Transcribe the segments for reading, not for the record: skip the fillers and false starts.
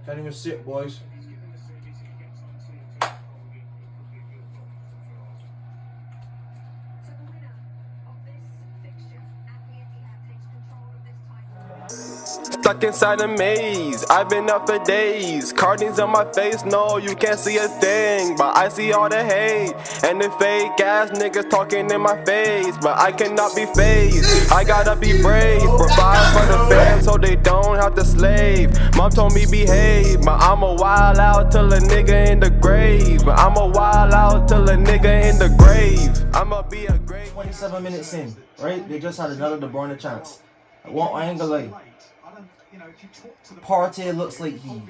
Can't even sit, boys. Stuck inside a maze, I've been up for days. Cartings on my face, no, you can't see a thing. But I see all the hate and the fake ass niggas talking in my face. But I cannot be phased, I gotta be brave. Provide for the fam so they don't have to slave. Mom told me behave, but I'ma wild out till a nigga in the grave. But I'ma wild out till a nigga in the grave. I'ma be a great. 27 minutes in, right? They just had another De Bruyne chance. I ain't gonna lie. Partey looks like he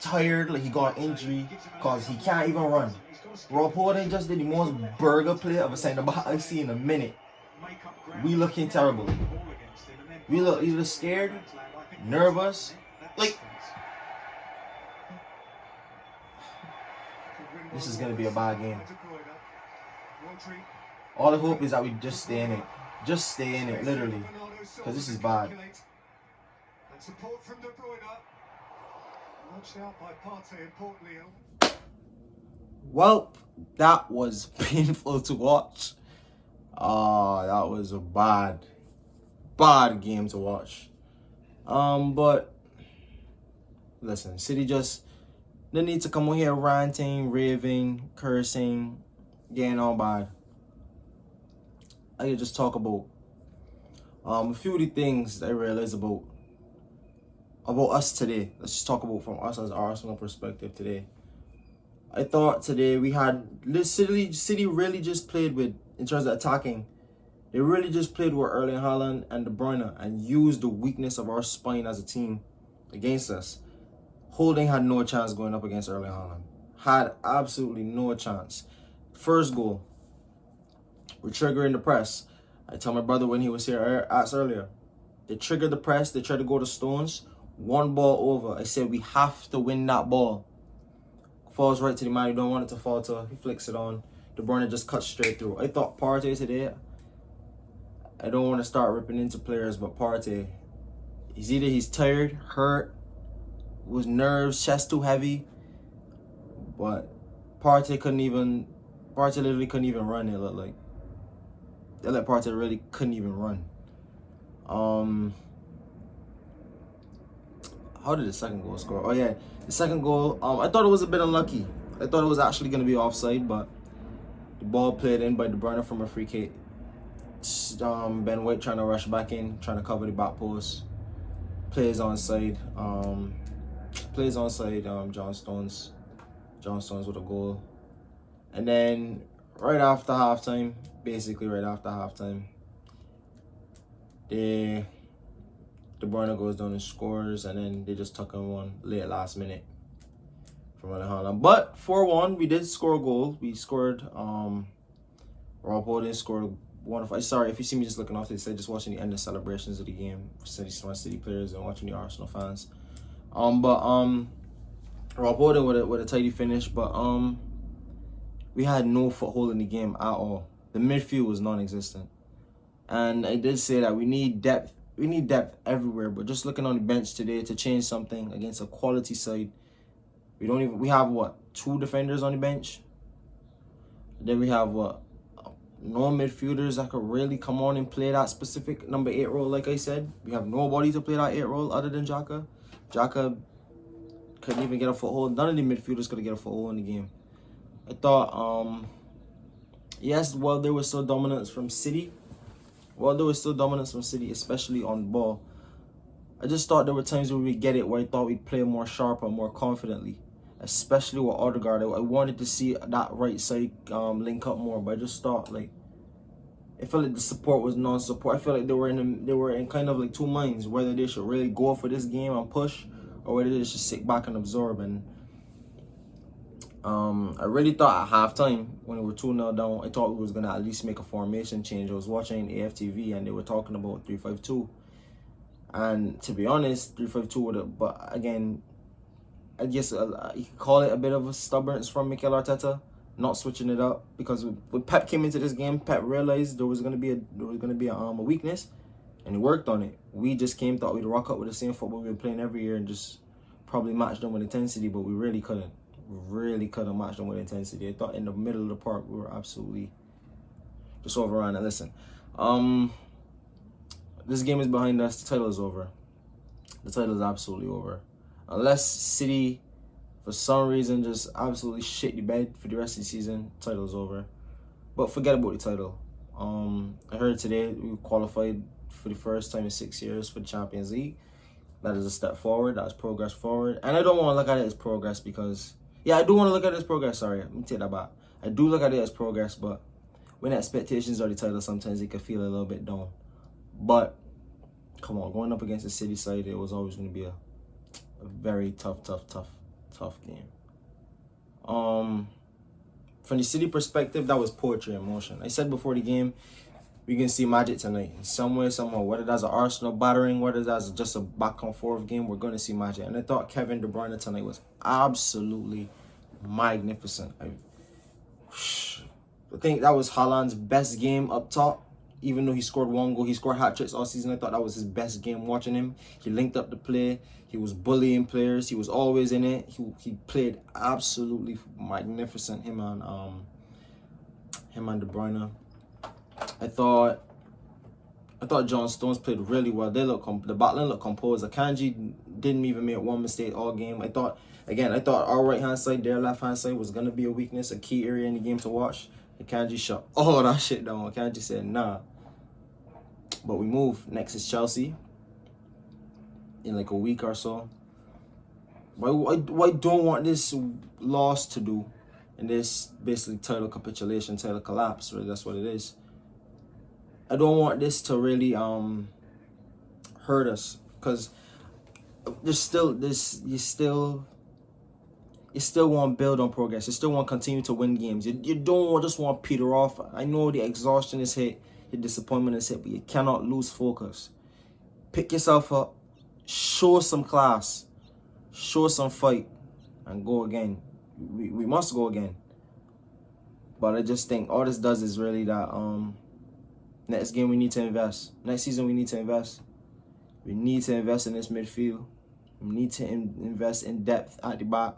tired, like he got an injury, cause he can't even run. Rob Holding just did the most burger play of a centre back I've seen in a minute. We looking terrible. We look either scared, nervous, like this is gonna be a bad game. All I hope is that we just stay in it. Just stay in it, literally. Because this is bad. And support from De Bruyne. Launched out by Partey and Portland. Well, that was painful to watch. That was a bad game to watch. But listen, City just they need to come on here ranting, raving, cursing, getting all bad. I could just talk about a few of the things that I realized about us today. Let's just talk about from us as Arsenal perspective today. I thought today we had City really just played with, in terms of attacking, they really just played with Erling Haaland and De Bruyne and used the weakness of our spine as a team against us. Holding had no chance going up against Erling Haaland. Had absolutely no chance. First goal, we're triggering the press. I told my brother when he was here, asked earlier, they triggered the press, they tried to go to Stones, one ball over. I said we have to win that ball. Falls right to the man, you don't want it to fall to, he flicks it on. De Bruyne just cuts straight through. I thought Partey today, I don't want to start ripping into players, but Partey, he's tired, hurt, was nerves, chest too heavy, but Partey literally couldn't even run, it looked like. They let Partey really couldn't even run. How did the second goal score? Oh yeah, the second goal, I thought it was a bit unlucky. I thought it was actually going to be offside, but the ball played in by De Bruyne from a free kick. Ben White trying to rush back in, trying to cover the back post. Plays onside. John Stones with a goal. And then right after halftime, De Bruyne goes down and scores, and then they just tuck in one late last minute from Erling Haaland. But 4-1, we did score a goal. We scored. Rob Holding scored one of. Sorry if you see me just looking off to the side, just watching the end of celebrations of the game for City players and watching the Arsenal fans. Rob Holding with a tidy finish, but we had no foothold in the game at all. The midfield was non-existent, and I did say that we need depth. We need depth everywhere, but just looking on the bench today to change something against a quality side, we have what, 2 defenders on the bench? Then we have what, no midfielders that could really come on and play that specific number 8 role. Like I said, we have nobody to play that 8 role other than Xhaka. Xhaka couldn't even get a foothold. None of the midfielders could get a foothold in the game. I thought, yes, while there was still dominance from City, especially on the ball, I just thought there were times where we'd get it where I thought we'd play more sharper, more confidently, especially with Odegaard. I wanted to see that right side link up more, but I just thought, like, I felt like the support was non-support. I feel like they were in kind of like two minds, whether they should really go for this game and push, or whether they should sit back and absorb. And I really thought at halftime, when we were 2-0 down, I thought we was gonna at least make a formation change. I was watching AFTV and they were talking about 3-5-2, and to be honest, 3-5-2 would have. But again, I guess you could call it a bit of a stubbornness from Mikel Arteta, not switching it up, because when Pep came into this game, Pep realized there was gonna be a weakness, and he worked on it. We just thought we'd rock up with the same football we've been playing every year and just probably match them with intensity, but we really couldn't. We really couldn't match them with intensity. I thought in the middle of the park we were absolutely just overrun. And listen, this game is behind us. The title is over. The title is absolutely over. Unless City, for some reason, just absolutely shit the bed for the rest of the season, the title is over. But forget about the title. I heard today we qualified for the first time in 6 years for the Champions League. That is a step forward. That is progress forward. And I don't want to look at it as progress because... Yeah, I do want to look at it as progress. Sorry, let me take that back. I do look at it as progress, but when expectations are the title, sometimes it can feel a little bit down. But, come on, going up against the City side, it was always going to be a very tough game. From the City perspective, that was poetry in motion. I said before the game, we can see magic tonight. In some way, somehow, whether that's an Arsenal battering, whether that's just a back and forth game, we're going to see magic. And I thought Kevin De Bruyne tonight was absolutely magnificent. I think that was Haaland's best game up top. Even though he scored 1 goal, he scored hat-tricks all season. I thought that was his best game watching him. He linked up the play. He was bullying players. He was always in it. He played absolutely magnificent, him and De Bruyne. I thought John Stones played really well. They look the backline looked composed. Akanji didn't even make one mistake all game. I thought our right-hand side, their left-hand side was going to be a weakness, a key area in the game to watch. Akanji shut all that shit down. Akanji said, nah. But we move. Next is Chelsea in like a week or so. Why don't want this loss to do in this basically title capitulation, title collapse, really? That's what it is. I don't want this to really hurt us because there's still this. You still want to build on progress. You still want to continue to win games. You don't just want to peter off. I know the exhaustion is hit, the disappointment is hit, but you cannot lose focus. Pick yourself up, show some class, show some fight, and go again. We must go again. But I just think all this does is really that next game we need to invest. Next season we need to invest. We need to invest in this midfield. We need to invest in depth at the back.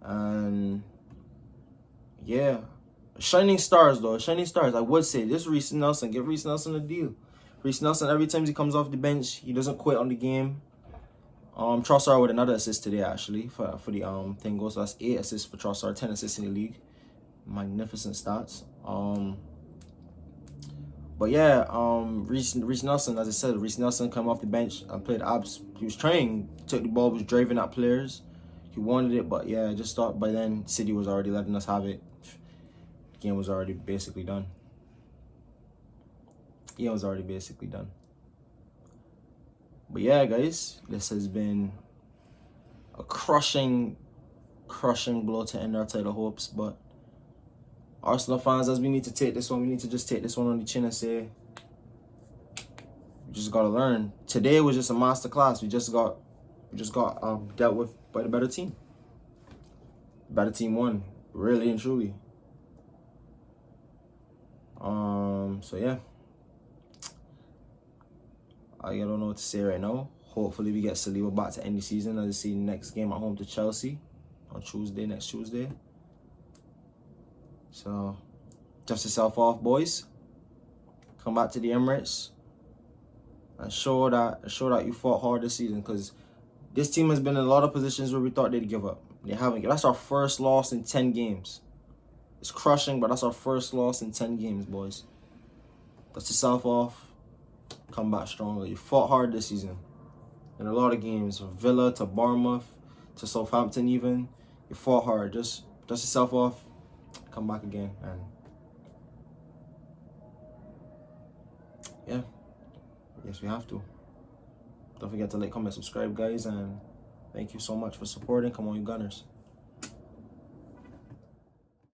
And yeah, shining stars though. Shining stars. I would say this Reece Nelson. Give Reece Nelson a deal. Reece Nelson, every time he comes off the bench, he doesn't quit on the game. Trossard with another assist today actually for the thing goes. So that's 8 assists for Trossard, 10 assists in the league. Magnificent stats. But yeah, Reece Nelson, as I said, Reece Nelson came off the bench and played abs. He was trying, took the ball, was driving at players. He wanted it, but yeah, I just thought by then City was already letting us have it. The game was already basically done. But yeah, guys, this has been a crushing blow to end our title hopes. But Arsenal fans, as we need to take this one, we need to just take this one on the chin and say, we just gotta learn. Today was just a masterclass. We just got dealt with by the better team. The better team won, really and truly. So yeah, I don't know what to say right now. Hopefully we get Saliba back to end the season. As I see next game at home to Chelsea on next Tuesday. So dust yourself off, boys. Come back to the Emirates and show that you fought hard this season, because this team has been in a lot of positions where we thought they'd give up. They haven't. That's our first loss in 10 games. It's crushing, but that's our first loss in 10 games, boys. Dust yourself off. Come back stronger. You fought hard this season in a lot of games, from Villa to Bournemouth to Southampton even. You fought hard. Just dust yourself off. Come back again. And yeah, yes, we have to. Don't forget to like, comment, subscribe, guys, and thank you so much for supporting. Come on, you Gunners.